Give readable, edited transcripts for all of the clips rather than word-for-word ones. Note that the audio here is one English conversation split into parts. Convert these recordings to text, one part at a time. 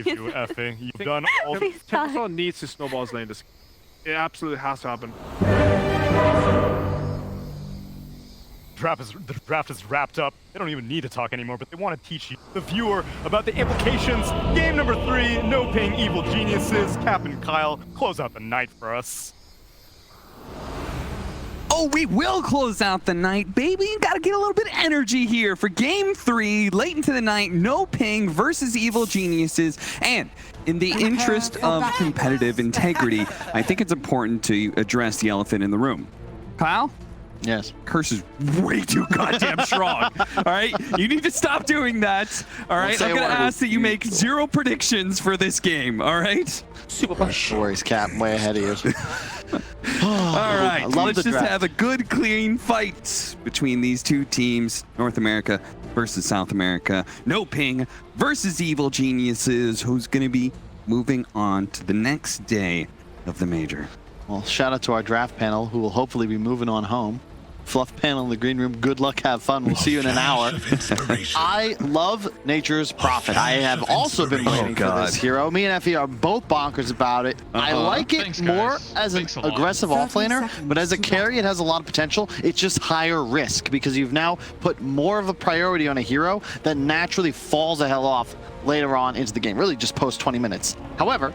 You effing. You've done all. Timbersaw needs to snowball his lane. It absolutely has to happen. The draft is wrapped up. They don't even need to talk anymore, but they want to teach you, the viewer, about the implications. Game number 3, No Ping Evil Geniuses. Cap and Kyle close out the night for us. Oh, we will close out the night, baby. Gotta get a little bit of energy here for Game 3, late into the night, No Ping versus Evil Geniuses. And in the interest of competitive integrity, I think it's important to address the elephant in the room. Kyle? Yes. Curse is way too goddamn strong. All right? You need to stop doing that. All right? I'm going to ask that you make 0 predictions for this game. All right? Super worries, Cap. I'm way ahead of you. All right. Let's just draft. have a good, clean fight between these two teams. North America versus South America. No Ping versus Evil Geniuses. Who's going to be moving on to the next day of the major? Well, shout out to our draft panel, who will hopefully be moving on home. Fluff panel in the green room. Good luck, have fun. We'll see you in an hour. I love Nature's Prophet. I have also been waiting for this hero. Me and Effie are both bonkers about it. I like it more as an aggressive offlaner, but as a carry, it has a lot of potential. It's just higher risk because you've now put more of a priority on a hero that naturally falls the hell off later on into the game, really just post 20 minutes. However,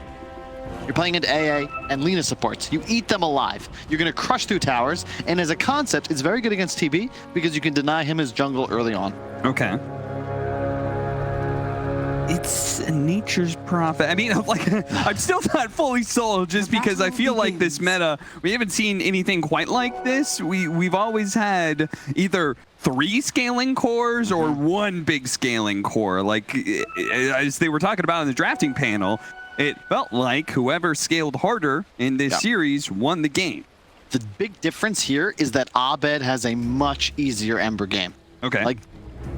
you're playing into AA and Lina supports. You eat them alive. You're going to crush through towers, and as a concept, it's very good against TB because you can deny him his jungle early on. Okay. It's Nature's Prophet. I mean, I'm still not fully sold just because I feel like this meta, we haven't seen anything quite like this. We've always had either 3 scaling cores or 1 big scaling core. Like, as they were talking about in the drafting panel, it felt like whoever scaled harder in this series won the game. The big difference here is that Abed has a much easier Ember game. Okay. Like,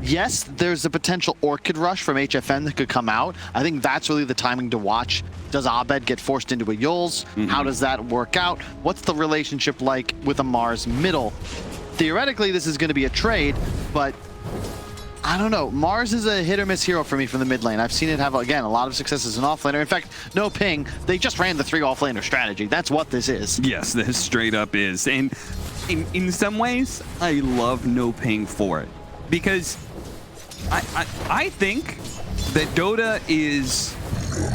yes, there's a potential Orchid Rush from HFN that could come out. I think that's really the timing to watch. Does Abed get forced into a Yules? How does that work out? What's the relationship like with a Mars middle? Theoretically, this is going to be a trade, but I don't know. Mars is a hit or miss hero for me from the mid lane. I've seen it have, again, a lot of success as an offlaner. In fact, No Ping, they just ran the 3 offlaner strategy. That's what this is. Yes, this straight up is. And in some ways, I love No Ping for it. Because I think that Dota is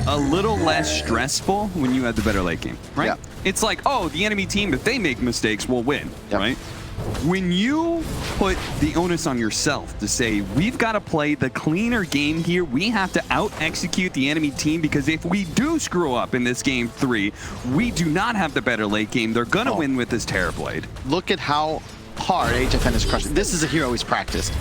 a little less stressful when you have the better late game, right? Yeah. It's like, oh, the enemy team, if they make mistakes, will win, right? When you put the onus on yourself to say, we've got to play the cleaner game here, we have to out-execute the enemy team, because if we do screw up in this game 3, we do not have the better late game. They're going to win with this Terrorblade. Look at how hard HFN is crushing. This is a hero he's practiced.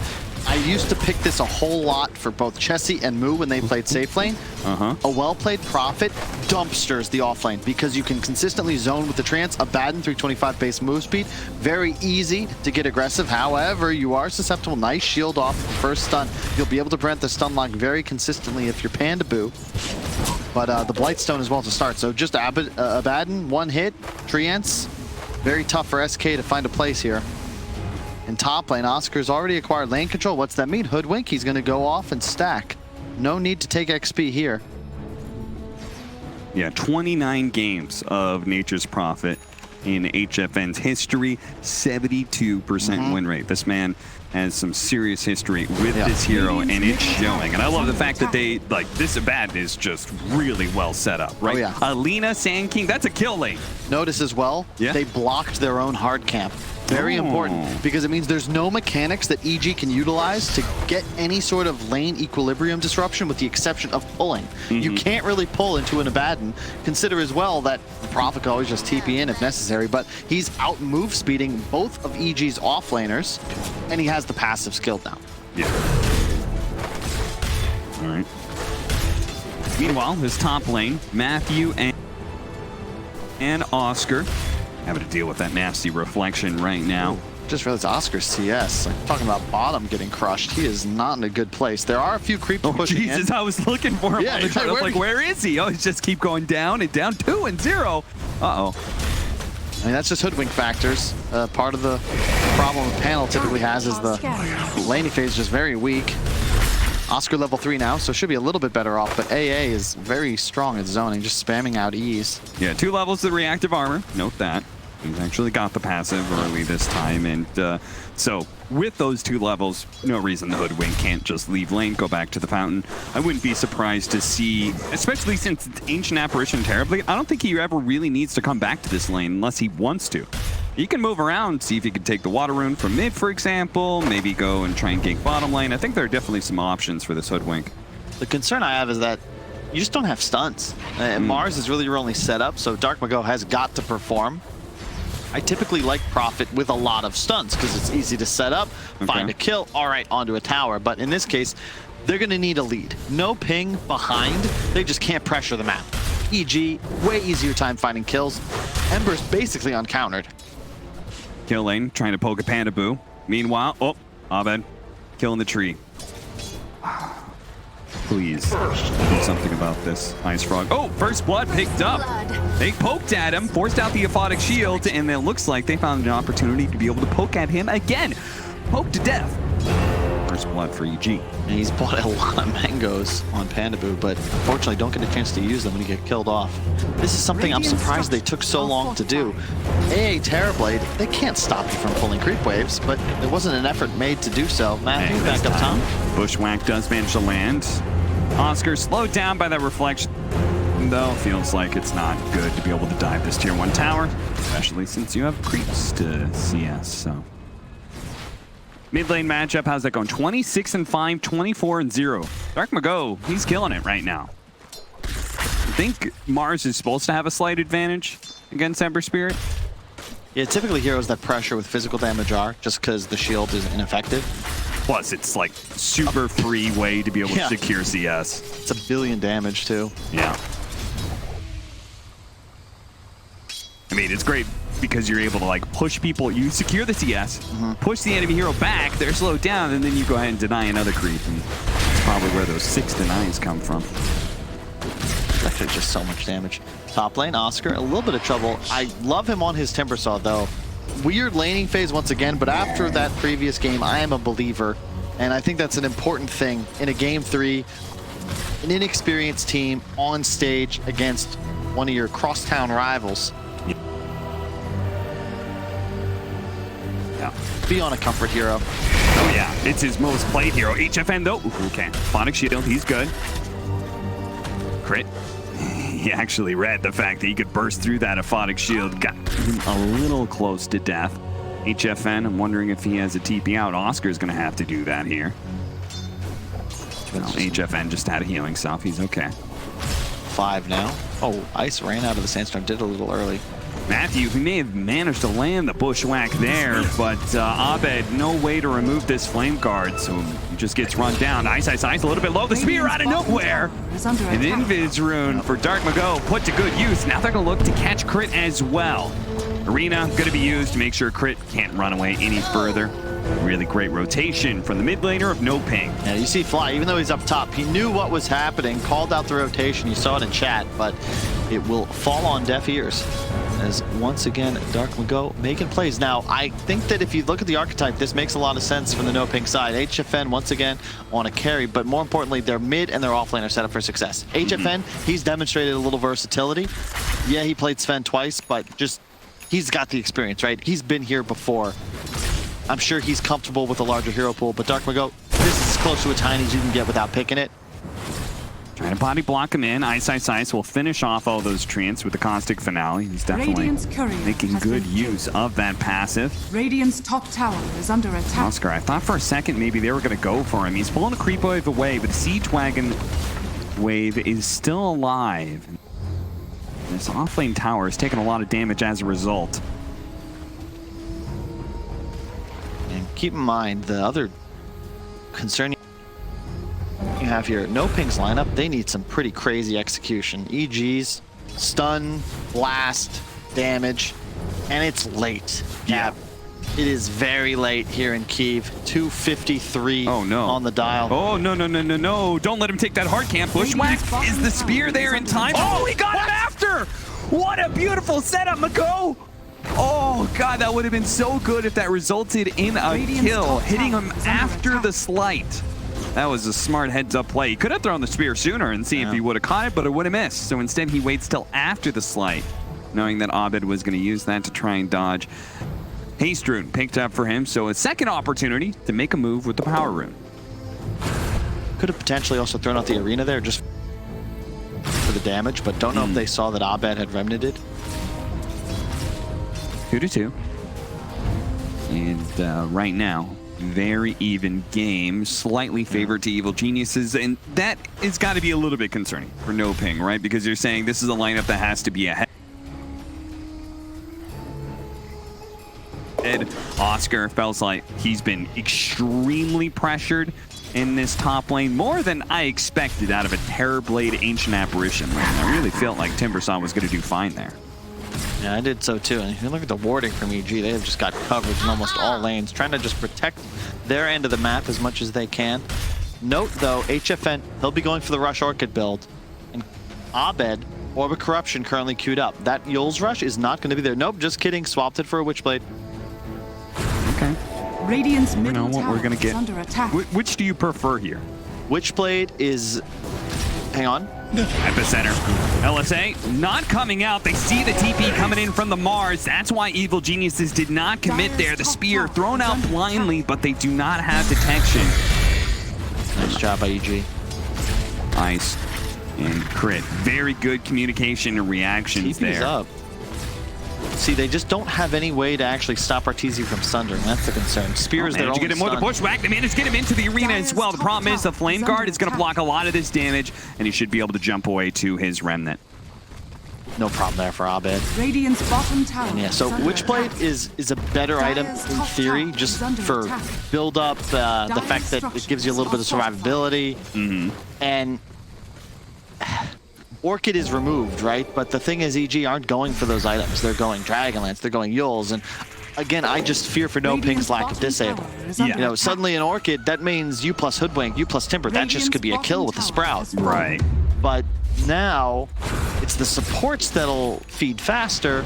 I used to pick this a whole lot for both Chessie and Moo when they played safe lane. A well-played Prophet dumpsters the offlane because you can consistently zone with the trance. Abaddon 325 base move speed, very easy to get aggressive. However, you are susceptible. Nice shield off the first stun. You'll be able to prevent the stun lock very consistently if you're Panda Boo. But the Blightstone as well to start. So just Abaddon, 1 hit, Treants. Very tough for SK to find a place here. In top lane, Oscar's already acquired lane control. What's that mean? Hoodwink, he's going to go off and stack. No need to take XP here. Yeah, 29 games of Nature's Prophet in HFN's history, 72% win rate. This man has some serious history with this hero, and it's showing. And I love the fact that they, like, this Abaddon is just really well set up, right? Alina, Sand King, that's a kill lane. Notice as well, they blocked their own hard camp. Very important, because it means there's no mechanics that EG can utilize to get any sort of lane equilibrium disruption with the exception of pulling. You can't really pull into an Abaddon. Consider as well that the Prophet can always just TP in if necessary, but he's out move speeding both of EG's offlaners, and he has the passive skill down. All right. Meanwhile, this top lane, Matthew and Oscar having to deal with that nasty reflection right now. Just realized Oscar's CS. Like, talking about bottom getting crushed. He is not in a good place. There are a few creeps pushing in. I was looking for him on the chart. I was like, where is he? Oh, he's just keep going down and down. 2 and 0. Uh-oh. I mean, that's just hoodwink factors. Part of the problem the panel typically has is the laning phase is just very weak. Oscar level 3 now, so should be a little bit better off, but AA is very strong at zoning, just spamming out E's. Yeah, 2 levels of reactive armor. Note that. He's actually got the passive early this time, and so with those 2 levels, no reason the Hoodwink can't just leave lane, go back to the fountain. I wouldn't be surprised to see, especially since it's Ancient Apparition Terrorblade, I don't think he ever really needs to come back to this lane unless he wants to. He can move around, see if he can take the water rune from mid, for example, maybe go and try and gank bottom lane. I think there are definitely some options for this Hoodwink. The concern I have is that you just don't have stunts. Mars is really your only setup, so Dark Mago has got to perform. I typically like Prophet with a lot of stunts because it's easy to set up, find a kill, all right, onto a tower. But in this case, they're going to need a lead. No ping behind, they just can't pressure the map. EG, way easier time finding kills. Ember's basically uncountered. Kill lane, trying to poke a Panda Boo. Meanwhile, oh, Abed, killing the tree. Please, do something about this. Ice Frog. Oh, first blood picked up. They poked at him, forced out the Aphotic Shield, and it looks like they found an opportunity to be able to poke at him again. Poked to death. First blood for EG. And he's bought a lot of mangoes on Panda Boo, but unfortunately don't get a chance to use them when you get killed off. This is something I'm surprised they took so long to do. AA Terrorblade, they can't stop you from pulling creep waves, but there wasn't an effort made to do so. Matthew, back up top. Bushwhack does manage to land. Oscar slowed down by that reflection, though feels like it's not good to be able to dive this tier 1 tower, especially since you have creeps to CS, so. Mid lane matchup, how's that going? 26-5, 24-0. Dark Mago, he's killing it right now. I think Mars is supposed to have a slight advantage against Ember Spirit. Yeah, typically heroes that pressure with physical damage are, just because the shield is ineffective. Plus, it's like super free way to be able to secure CS. It's 1 billion damage too. Yeah. I mean, it's great because you're able to like push people. You secure the CS, push the enemy hero back, they're slowed down, and then you go ahead and deny another creep. And that's probably where those 6 denies come from. It's actually just so much damage. Top lane, Oscar, a little bit of trouble. I love him on his Timbersaw though. Weird laning phase once again, but after that previous game, I am a believer. And I think that's an important thing in a game 3, an inexperienced team on stage against one of your crosstown rivals. Yeah. Be on a comfort hero. Oh yeah, it's his most played hero. HFN though, okay. Phonic Shield, he's good. Crit. He actually read the fact that he could burst through that Aphotic Shield. Got a little close to death. HFN, I'm wondering if he has a TP out. Oscar's going to have to do that here. No, HFN just had a healing self. He's okay. 5 now. Oh, Ice ran out of the sandstorm. Did a little early. Matthew, he may have managed to land the Bushwhack there, but Abed, no way to remove this Flame Guard, so he just gets run down. Ice, a little bit low. The spear out of nowhere. An Invis rune for Dark Mago put to good use. Now they're going to look to catch Crit as well. Arena going to be used to make sure Crit can't run away any further. Really great rotation from the mid laner of NOPING. Yeah, you see Fly, even though he's up top, he knew what was happening, called out the rotation. You saw it in chat, but it will fall on deaf ears. As once again, Dark Mago making plays. Now, I think that if you look at the archetype, this makes a lot of sense from the NOPING side. HFN, once again, on a carry, but more importantly, their mid and their offlane are set up for success. HFN, he's demonstrated a little versatility. Yeah, he played Sven twice, but just, he's got the experience, right? He's been here before. I'm sure he's comfortable with a larger hero pool, but Dark Mago, this is as close to a tiny as you can get without picking it. Trying to body block him in. Ice will finish off all those treants with the Caustic Finale. He's definitely making good use of that passive. Radiant's top tower is under attack. Oscar, I thought for a second maybe they were going to go for him. He's pulling a creep wave away, but the Siege Wagon wave is still alive. This offlane tower has taken a lot of damage as a result. And keep in mind, the other concern you have here, NOPING's lineup, they need some pretty crazy execution. EGs, stun, blast, damage, and it's late. Yeah. It is very late here in Kyiv. 2:53 on the dial. Oh, no. Don't let him take that hard camp. Bushwhack, is the spear there in time? Oh, he got him after! What a beautiful setup, Mago! Oh, God, that would have been so good if that resulted in a kill, hitting him after the slight. That was a smart heads-up play. He could have thrown the spear sooner and see if he would have caught it, but it would have missed. So instead, he waits till after the slight, knowing that Abed was going to use that to try and dodge. Haste Rune picked up for him, so a second opportunity to make a move with the Power Rune. Could have potentially also thrown out the arena there just for the damage, but don't know if they saw that Abed had remnanted. 2-2. And right now, very even game, slightly favored to Evil Geniuses, and that is got to be a little bit concerning for NOPING, right? Because you're saying this is a lineup that has to be ahead. Oscar feels like he's been extremely pressured in this top lane, more than I expected out of a Terrorblade Ancient Apparition lane. I really felt like Timbersaw was going to do fine there. Yeah, I did so too. And if you look at the warding from EG, they have just got coverage in almost all lanes, trying to just protect their end of the map as much as they can. Note though, HFN, he'll be going for the Rush Orchid build. And Abed, Orb of Corruption currently queued up. That Yule's Rush is not going to be there. Nope, just kidding. Swapped it for a Witchblade. Okay. Radiant's We know middle what we're tower going to is get. under attack. Which do you prefer here? Witchblade is... Hang on. Epicenter. LSA not coming out. They see the TP coming in from the Mars. That's why Evil Geniuses did not commit there. The spear thrown out blindly, but they do not have detection. Nice job by EG. Nice. And crit. Very good communication and reactions TP's there. up. See, they just don't have any way to actually stop Arteezy from sundering. That's the concern. Spear is their Managed to only get him more the stun. pushback. They managed to get him into the arena as well. The problem is the Flame Guard is going to block a lot of this damage, and he should be able to jump away to his Remnant. No problem there for Abed. Radiant's bottom tower. Yeah, so is under Witchblade attack. is a better item in theory, just for build up, the fact that it gives you a little bit of survivability. And Orchid is removed, right? But the thing is, EG aren't going for those items. They're going Dragonlance, they're going Yules, and again, I just fear for NOPING's lack of disable. You know, suddenly an Orchid, that means you plus Hoodwink, you plus Timber, that just could be a kill with a Sprout. Right. But now, it's the supports that'll feed faster,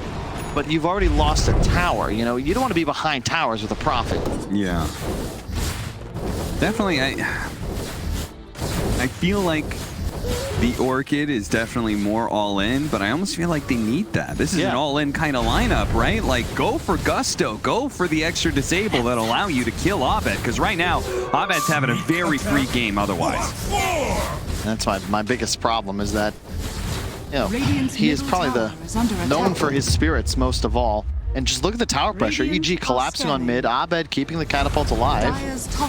but you've already lost a tower. You know, you don't want to be behind towers with a Prophet. Yeah. Definitely, I feel like the Orchid is definitely more all-in, but I almost feel like they need that. This is an all-in kind of lineup, right? Like, go for Gusto. Go for the extra disable that'll allow you to kill Abed, because right now, Abed's having a very free game otherwise. That's my biggest problem is that, you know, he is probably known for his spirits most of all. And just look at the tower pressure. EG collapsing on mid, Abed keeping the catapults alive.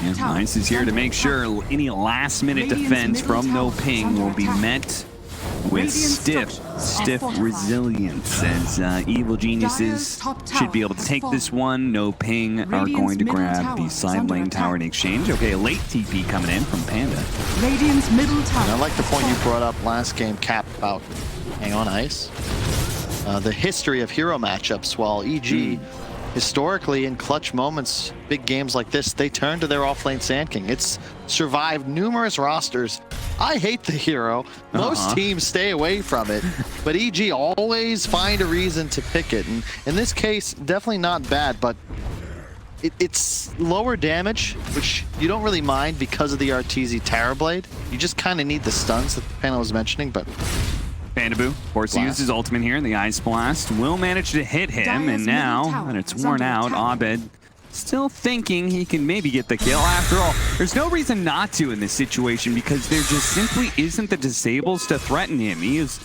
Yeah, Nice is here to make sure any last-minute defense from NOPING will be met with stiff resilience, as Evil Geniuses should be able to take this one. NOPING are going to grab the side lane tower in exchange. Okay, a late TP coming in from Panda. Radiant's middle tower. And I like the point you brought up last game, Cap, about hang on ice. The history of hero matchups, while EG historically in clutch moments, big games like this, they turn to their off-lane Sand King. It's survived numerous rosters. I hate the hero. Most teams stay away from it, but EG always find a reason to pick it. And in this case, definitely not bad, but it's lower damage, which you don't really mind because of the Arteezy Terrorblade. You just kind of need the stuns that the panel was mentioning, but... Bandaboo, of course, uses his ultimate here, and the Ice Blast will manage to hit him, and now that it's worn out, Abed still thinking he can maybe get the kill. After all, there's no reason not to in this situation because there just simply isn't the disables to threaten him. He is,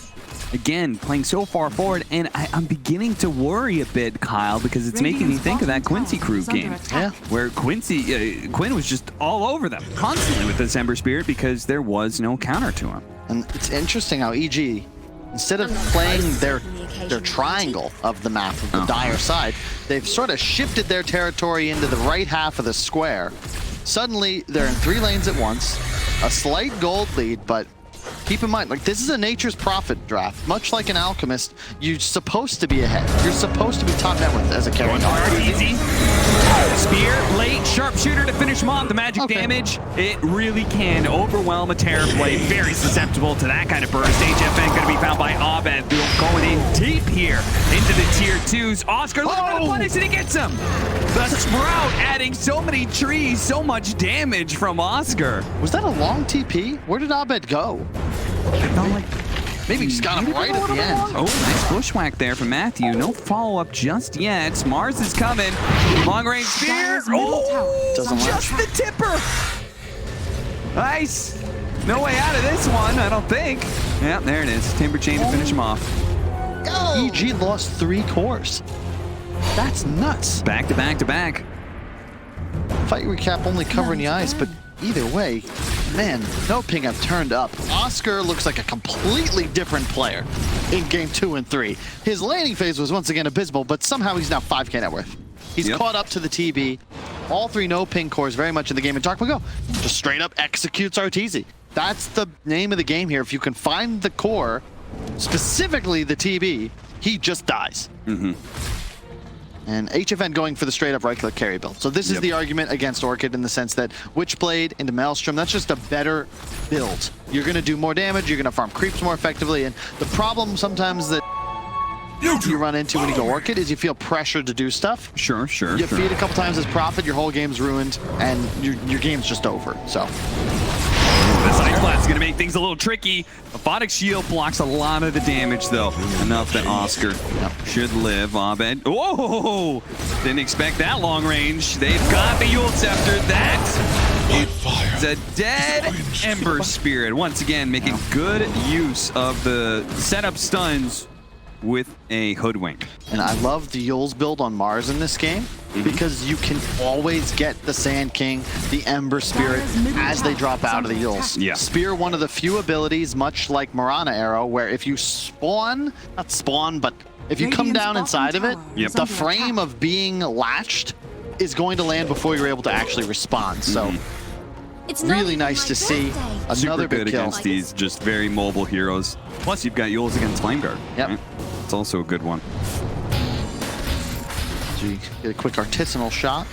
again, playing so far forward, and I'm beginning to worry a bit, Kyle, because it's making me think of that Quincy crew game, where Quinn was just all over them constantly with this Ember Spirit because there was no counter to him. And it's interesting how EG, instead of playing their triangle of the map, of the dire side, they've sort of shifted their territory into the right half of the square. Suddenly, they're in 3 lanes at once, a slight gold lead, but keep in mind, like, this is a Nature's Prophet draft. Much like an Alchemist, you're supposed to be ahead. You're supposed to be top net with as a carry. Easy. Spear, late, sharpshooter to finish him off. The magic damage, it really can overwhelm a Terrorblade. Very susceptible to that kind of burst. HFN going to be found by Abed, going in deep here into the tier 2s. Oscar looking for the punish, and he gets him. The Sprout adding so many trees, so much damage from Oscar. Was that a long TP? Where did Abed go? I felt like Maybe he just got him right at the end. Oh, nice bushwhack there from Matthew. No follow-up just yet. Mars is coming. Long-range spear. Oh, Doesn't work. just the tipper. Nice. No way out of this one, I don't think. Yeah, there it is. Timber chain to finish him off. EG lost 3 cores. That's nuts. Back to back to back. Fight recap only covering the ice, but either way, man, NOPING have turned up. Oscar looks like a completely different player in game 2 and 3. His laning phase was once again abysmal, but somehow he's now 5k net worth. He's caught up to the TB. All 3 NOPING cores very much in the game, and DarkMago just straight up executes Arteezy. That's the name of the game here. If you can find the core, specifically the TB, he just dies. And HFN going for the straight-up right-click carry build. So this is the argument against Orchid in the sense that Witchblade into Maelstrom, that's just a better build. You're going to do more damage, you're going to farm creeps more effectively, and the problem sometimes that you run into when you go Orchid is you feel pressured to do stuff. Sure. You feed a couple times as Prophet, your whole game's ruined, and your game's just over, so. The Ice Blast is going to make things a little tricky. Aphotic Shield blocks a lot of the damage, though. Enough that Oscar should live. Abed. Whoa! Didn't expect that long range. They've got the Yule Scepter. That is a dead Ember Spirit. Once again, making good use of the setup stuns with a Hoodwink. And I love the Yule's build on Mars in this game because you can always get the Sand King, the Ember Spirit as they drop out of the Yules. Yeah. Spear, one of the few abilities, much like Mirana Arrow, where if you spawn, not spawn, but if you come down inside of it, the frame of being latched is going to land before you're able to actually respond. So it's really nice to see another Super good big kill. against these just very mobile heroes. Plus, you've got Yules against Flameguard. Yep. Right? It's also a good one. So you get a quick artisanal shot.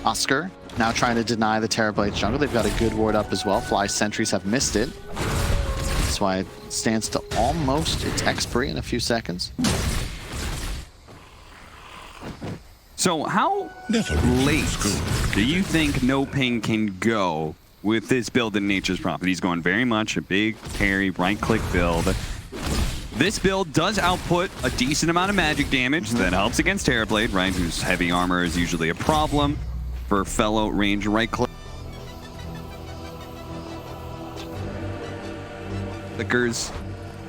Oscar now trying to deny the Terrorblade jungle. They've got a good ward up as well. Fly sentries have missed it. That's why it stands to almost its expiry in a few seconds. So how late do you think NOPING can go with this build in Nature's Prophet? He's going very much a big carry, right-click build. This build does output a decent amount of magic damage that helps against Terrorblade, right? Whose heavy armor is usually a problem for fellow range right-click. Clickers.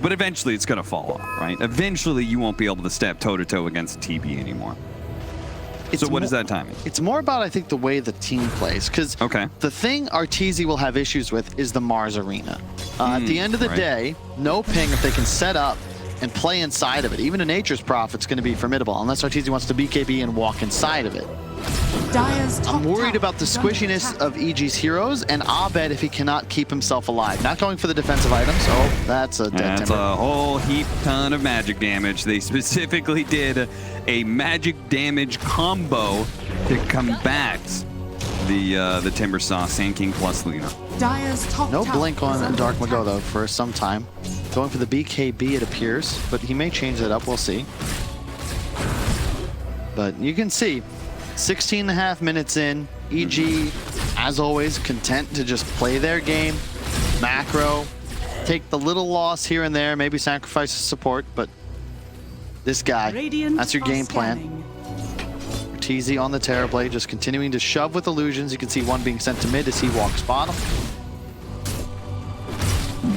But eventually it's going to fall off, right? Eventually you won't be able to step toe-to-toe against TB anymore. So what is that timing? It's more about, I think, the way the team plays. Because the thing Arteezy will have issues with is the Mars arena. At the end of the day, NOPING, if they can set up and play inside of it, even a Nature's Prophet's going to be formidable, unless Arteezy wants to BKB and walk inside of it. I'm worried about the squishiness of EG's heroes and Abed if he cannot keep himself alive. Not going for the defensive items. Oh, that's a dead That's Timber. a whole heap ton of magic damage. They specifically did a magic damage combo to combat the Timbersaw, Sand King plus Luna. No blink on DarkMago though for some time. Going for the BKB it appears, but he may change that up, we'll see. But you can see, 16.5 minutes in, EG, as always, content to just play their game, macro, take the little loss here and there, maybe sacrifice support, but this guy, that's your game plan. Arteezy on the Terrorblade, just continuing to shove with illusions. You can see one being sent to mid as he walks bottom.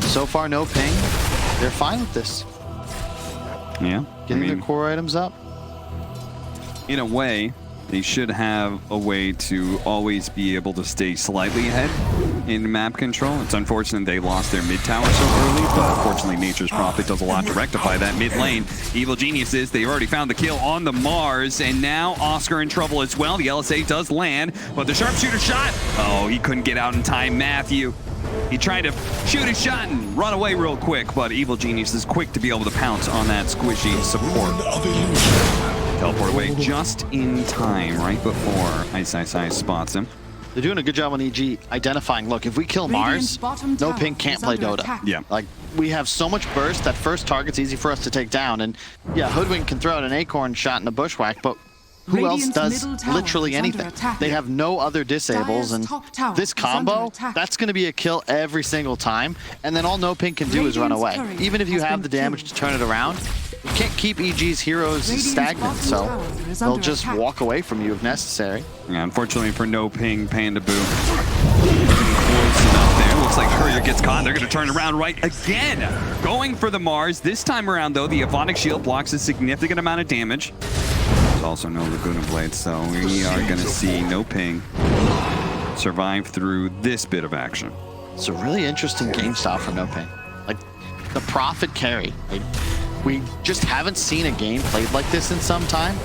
So far, NOPING, they're fine with this. Yeah. Getting their core items up. In a way, they should have a way to always be able to stay slightly ahead in map control. It's unfortunate they lost their mid tower so early, but unfortunately Nature's Prophet does a lot to rectify that mid lane. Evil Geniuses, they've already found the kill on the Mars, and now Oscar in trouble as well. The LSA does land, but the sharpshooter shot, oh, he couldn't get out in time. Matthew, he tried to shoot his shot and run away real quick, but Evil Genius is quick to be able to pounce on that squishy support. Teleport away just in time, right before Ice spots him. They're doing a good job on EG identifying, look, if we kill Radiant's Mars, bottom tower NOPING can't is play under Dota. attack. Yeah. Like, we have so much burst, that first target's easy for us to take down. And yeah, Hoodwink can throw out an acorn shot in a bushwhack, but who Radiant's else does middle tower literally is under anything? attack. They have no other disables, Dire's and top tower this is under combo, attack. that's going to be a kill every single time. And then all NOPING can do is run Radiant's away. turret Even if you has have been the damage killed. to turn it around, you can't keep EG's heroes Radiant's stagnant, bottom so tower is they'll under just attack. walk away from you if necessary. Yeah, unfortunately for NOPING, Panda Boo close enough there. Looks like Courier gets caught. They're going to turn around right again. Going for the Mars. This time around, though, the Avonic Shield blocks a significant amount of damage. There's also no Laguna Blade, so we are going to see NOPING survive through this bit of action. It's a really interesting game style for NOPING. Like, the Prophet carry. Like, we just haven't seen a game played like this in some time.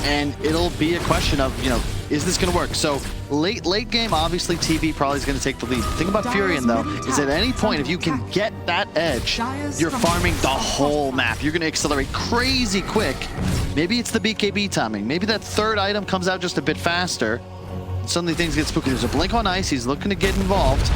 And it'll be a question of, you know, is this going to work? So late game, obviously TV probably is going to take the lead. The thing about Furion, though, is at any point, if you can get that edge, you're farming the whole map. You're going to accelerate crazy quick. Maybe it's the BKB timing. Maybe that third item comes out just a bit faster. Suddenly things get spooky. There's a blink on ice. He's looking to get involved.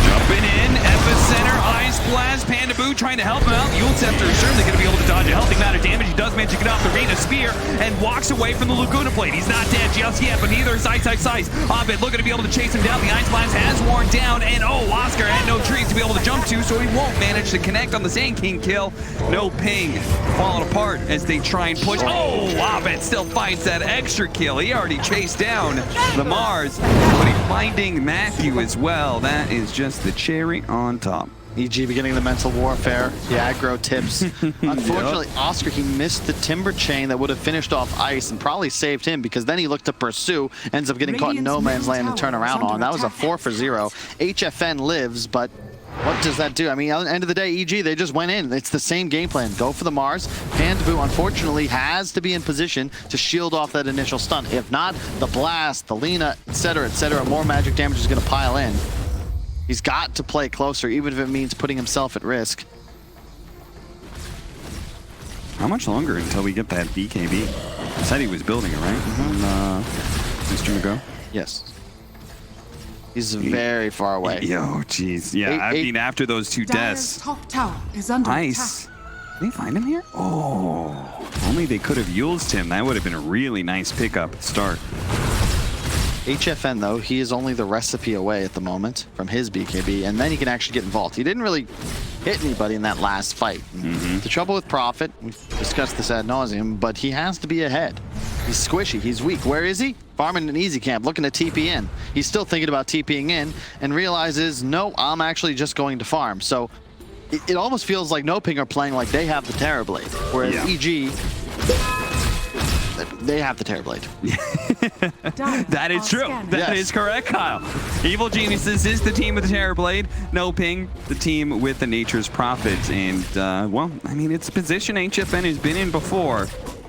Jumping in, Epicenter, Ice Blast, Panda Boo trying to help him out. Yule Scepter is certainly going to be able to dodge a healthy amount of damage. He does manage to get off the Arena Spear and walks away from the Laguna Blade. He's not dead just yet, but neither is Ice. Abed looking to be able to chase him down. The Ice Blast has worn down, and oh, Oscar had no trees to be able to jump to, so he won't manage to connect on the Sand King kill. NOPING falling apart as they try and push. Oh, Abed still finds that extra kill. He already chased down the Mars, but he's finding Matthew as well. That is just the cherry on top. EG beginning the mental warfare, the aggro tips. Unfortunately, Oscar, he missed the timber chain that would have finished off Ice and probably saved him, because then he looked to pursue, ends up getting caught in no man's land and turn around on. That was a 4 for 0. HFN lives, but what does that do? I mean, at the end of the day, EG, they just went in. It's the same game plan. Go for the Mars. Panda Boo, unfortunately, has to be in position to shield off that initial stun. If not, the Blast, the Lina, etc., more magic damage is going to pile in. He's got to play closer, even if it means putting himself at risk. How much longer until we get that BKB? Said he was building it, right? Mr. McGo? Yes. He's very far away. Yo, jeez. Yeah, I mean, after those two Dire's deaths. top tower is under Ice. attack. Did they find him here? Oh, only they could have used him. That would have been a really nice pickup at the start. HFN, though, he is only the recipe away at the moment from his BKB, and then he can actually get involved. He didn't really hit anybody in that last fight. The trouble with Prophet, we've discussed this ad nauseum, but he has to be ahead. He's squishy, he's weak. Where is he? Farming an easy camp, looking to TP in. He's still thinking about TPing in and realizes, no, I'm actually just going to farm. So it almost feels like NOPING are playing like they have the Terrorblade, whereas EG, they have the Terrorblade. That is true. That is correct, Kyle. Evil Geniuses is the team with the Terrorblade. NOPING, the team with the Nature's Prophet. And, well, I mean, it's a position HFN has been in before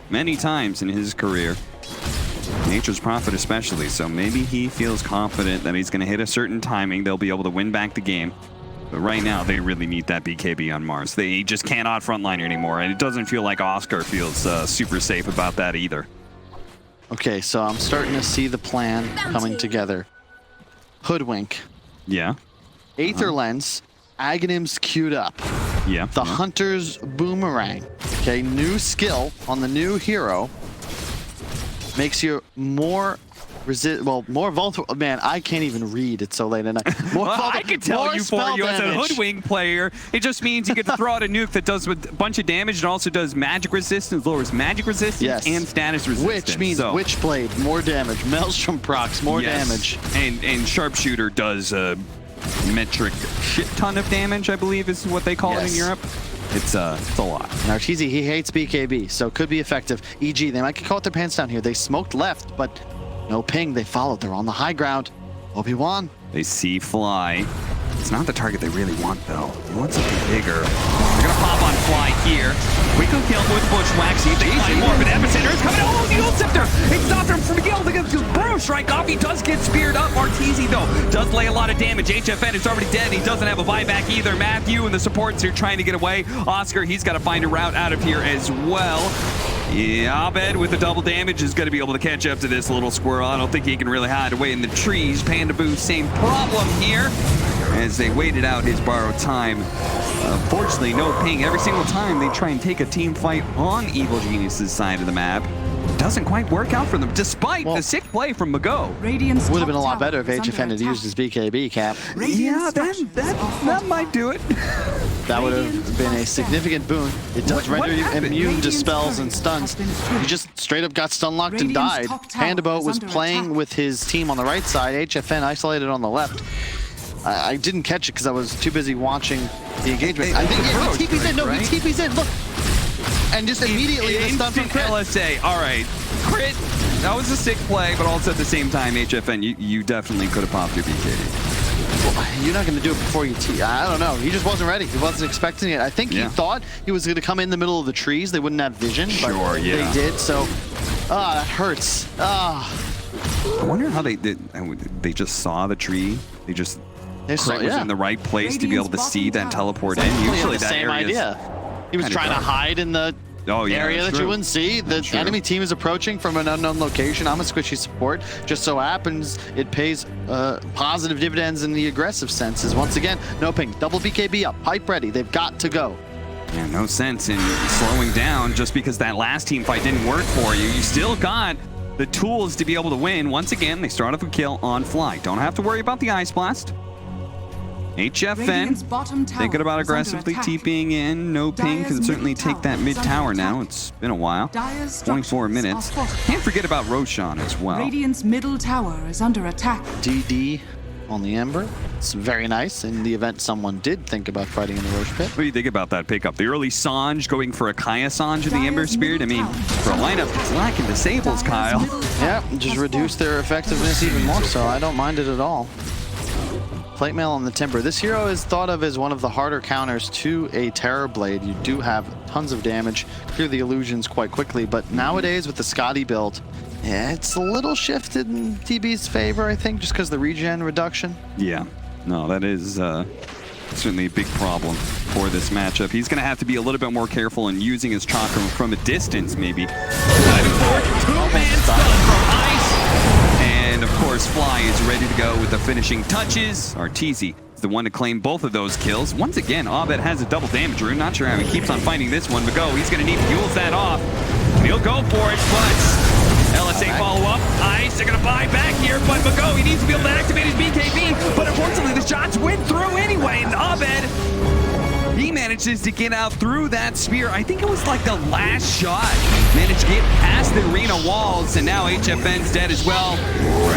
many times in his career. Nature's Prophet especially. So maybe he feels confident that he's going to hit a certain timing. They'll be able to win back the game. But right now, they really need that BKB on Mars. They just cannot frontline anymore, and it doesn't feel like Oscar feels super safe about that either. Okay, so I'm starting to see the plan coming together. Hoodwink. Yeah. Aether Lens. Aghanim's queued up. Yeah. The Hunter's Boomerang. Okay, new skill on the new hero. Makes you more more vulnerable. Man, I can't even read. It's so late at night. Well, I can tell you for you as a Hoodwink player, it just means you get to throw out a nuke that does a bunch of damage and also does magic resistance, lowers magic resistance and status resistance. Which means Witchblade, more damage. Maelstrom procs, more damage. And Sharpshooter does a metric shit ton of damage, I believe is what they call it in Europe. It's a lot. And Arteezy, he hates BKB, so could be effective. EG, they might get caught their pants down here. They smoked left, but NOPING, they followed. They're on the high ground. Obi-Wan. They see Fly. It's not the target they really want, though. They want something bigger. They're going to pop on Fly here. We could kill him with Bushwhack. See if they find more, but Epicenter is coming. Oh, the Yule Scepter! It stopped him from being able to get the Burrow Strike off. He does get speared up. Arteezy, though, does lay a lot of damage. HFN is already dead. He doesn't have a buyback either. Matthew and the supports are trying to get away. Oscar, he's got to find a route out of here as well. Yeah, Abed with the double damage is going to be able to catch up to this little squirrel. I don't think he can really hide away in the trees. Panda Boo, same problem here as they waited out his borrowed time. Fortunately, no ping. Every single time they try and take a team fight on Evil Genius's side of the map, doesn't quite work out for them, despite the sick play from Mago. Radiant's Would have top been a lot tower better if is under HFN had attack. used his BKB cap. Yeah, that might do it. That would have been a significant boon. It does What render you happened? immune to Radiant's spells and turret stuns. has been destroyed. He just straight up got stun locked and Radiant's died. top tower Panda Boat is was under playing attack. with his team on the right side. HFN isolated on the left. I didn't catch it because I was too busy watching the engagement. I think he TP's in. No, right? he TP's in. Look. And just immediately the stun from Instant crit. LSA. All right. Crit. That was a sick play, but also at the same time, HFN, you definitely could have popped your BKB. Well, you're not going to do it before you I don't know. He just wasn't ready. He wasn't expecting it. I think he thought he was going to come in the middle of the trees. They wouldn't have vision, but Sure, yeah. they did. So, that hurts. I wonder how they did. They just saw the tree. They just They was in the right place to be able to see that teleport in. Usually the that same area is idea. He was kinda trying to dark. hide in the area that's that true. you wouldn't see. The True. enemy team is approaching from an unknown location. I'm a squishy support. Just so happens it pays positive dividends in the aggressive senses. Once again, no ping. Double BKB up. Pipe ready. They've got to go. Yeah, no sense in slowing down just because that last team fight didn't work for you. You still got the tools to be able to win. Once again, they start off a kill on fly. Don't have to worry about the Ice Blast. HFN Radiant's bottom tower thinking about is under aggressively attack. TPing in. No ping Dire's can certainly middle take that tower mid is under tower now. attack. It's been a while. Dire's 24 structures minutes. are fortified. Can't forget about Roshan as well. Radiant's middle tower is under attack. DD on the Ember. It's very nice. In the event someone did think about fighting in the Roche Pit. What do you think about that pickup? The early Sanj going for a Kaya Sanj in the Dire's Ember Spirit. I middle mean, tower for a lineup that's lacking disables, Dire's Kyle. middle tower Yeah, just has reduce fallen. their effectiveness even more so. I don't mind it at all. Plate mail on the Timber. This hero is thought of as one of the harder counters to a Terrorblade. You do have tons of damage, clear the illusions quite quickly, but nowadays with the Scotty build, yeah, it's a little shifted in TB's favor, I think, just because the regen reduction. Yeah, no, that is certainly a big problem for this matchup. He's going to have to be a little bit more careful in using his chakra from a distance, maybe. Diving forward, two-man stun from Ice. And, of course, Fly is ready to go with the finishing touches. Arteezy is the one to claim both of those kills. Once again, Abed has a double damage rune. Not sure how he keeps on finding this one, but go. He's going to need to use that off. He'll go for it, but LSA follow-up. Ice, they're going to buy back here, but Mago, he needs to be able to activate his BKB, but unfortunately the shots went through anyway, and Abed, he manages to get out through that spear. I think it was like the last shot. Managed to get past the arena walls, and now HFN's dead as well.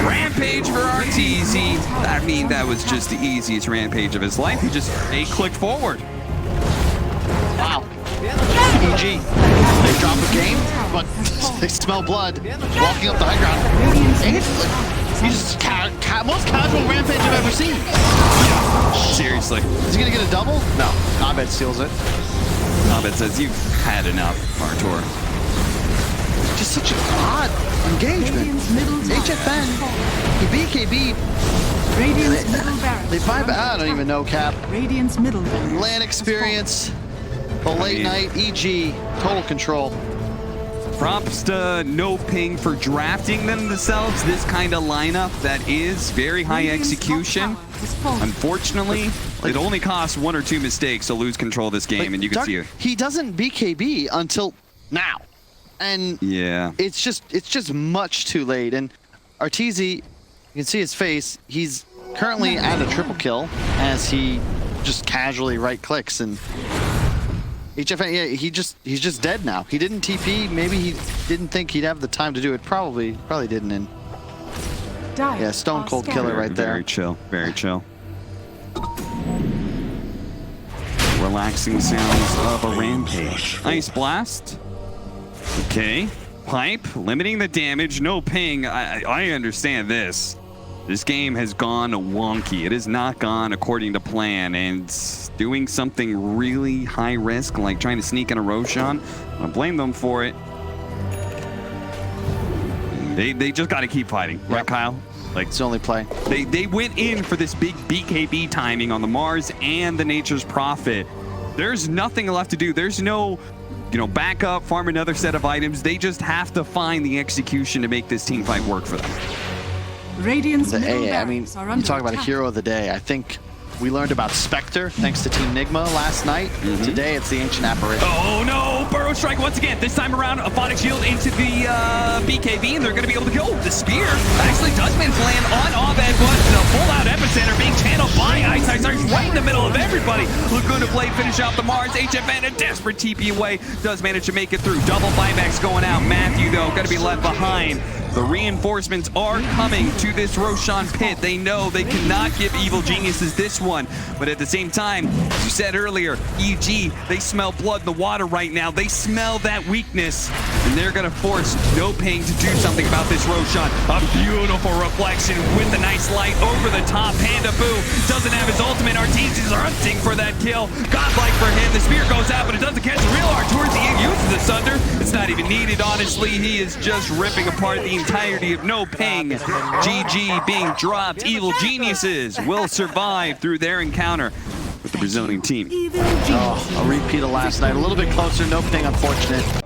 Rampage for Arteezy. I mean, that was just the easiest rampage of his life. He just clicked forward. Wow. EG. They drop a game, but they smell blood. Walking up the high ground. He's most casual rampage I've ever seen. Seriously. Is he gonna get a double? No. Abed steals it. Abed says, you've had enough, Artur. Just such an odd engagement. Radiant's middle tower HFN, has the BKB, Radiant's middle barracks they is buy under I don't attack. even know, Cap. Radiant's middle barracks Land has experience, the late mean- night, EG, total control. Props to No Ping for drafting themselves this kind of lineup that is very high Radiant's top execution. tower has fallen. Unfortunately, it only costs one or two mistakes to lose control of this game, Like, and you can Dark- see it. He doesn't BKB until now. And Yeah. it's just much too late. And Arteezy, you can see his face. He's currently at a triple kill as he just casually right clicks, and HFN, yeah, he's just dead now. He didn't TP. Maybe he didn't think he'd have the time to do it. Probably didn't. And Dire yeah, stone are cold scattered. killer right there. Very chill, very chill. Relaxing sounds of a rampage. Ice Blast. Okay. Pipe, limiting the damage, no ping. I understand this. This game has gone wonky. It has not gone according to plan, and doing something really high risk, like trying to sneak in a Roshan, I blame them for it. They just got to keep fighting, right, Kyle? Like, It's the only play. they went in for this big BKB timing on the Mars and the Nature's Prophet. There's nothing left to do. There's no you know, back up, farm another set of items. They just have to find the execution to make this team fight work for them. Radiant's The middle AA, I mean, barracks are you under talk about a attack. hero of the day. I think we learned about Spectre thanks to Team Nigma last night. Today it's the Ancient Apparition. Oh no, Burrow Strike once again. This time around, a Phonic Shield into the BKB, and they're going to be able to go. The Spear actually does manage to land on Abed, but the full-out Epicenter being channeled by Ice right in the middle of everybody. Laguna Blade finish out the Mars. HFN, a desperate TP away, does manage to make it through. Double buybacks going out. Matthew, though, going to be left behind. The reinforcements are coming to this Roshan pit. They know they cannot give Evil Geniuses this one. But at the same time, as you said earlier, EG, they smell blood in the water right now. They smell that weakness. And they're going to force NOPING to do something about this Roshan. A beautiful reflection with the nice light over the top. Panda Boo doesn't have his ultimate. Arteezy are hunting for that kill. Godlike for him. The spear goes out, but it doesn't catch the real Arteezy. He uses the Sunder. It's not even needed, honestly. He is just ripping apart the entirety of NOPING. GG being dropped. Evil Geniuses will survive through their encounter with the Brazilian team. Evil geniuses. A repeat of last night. A little bit closer. NOPING, unfortunate.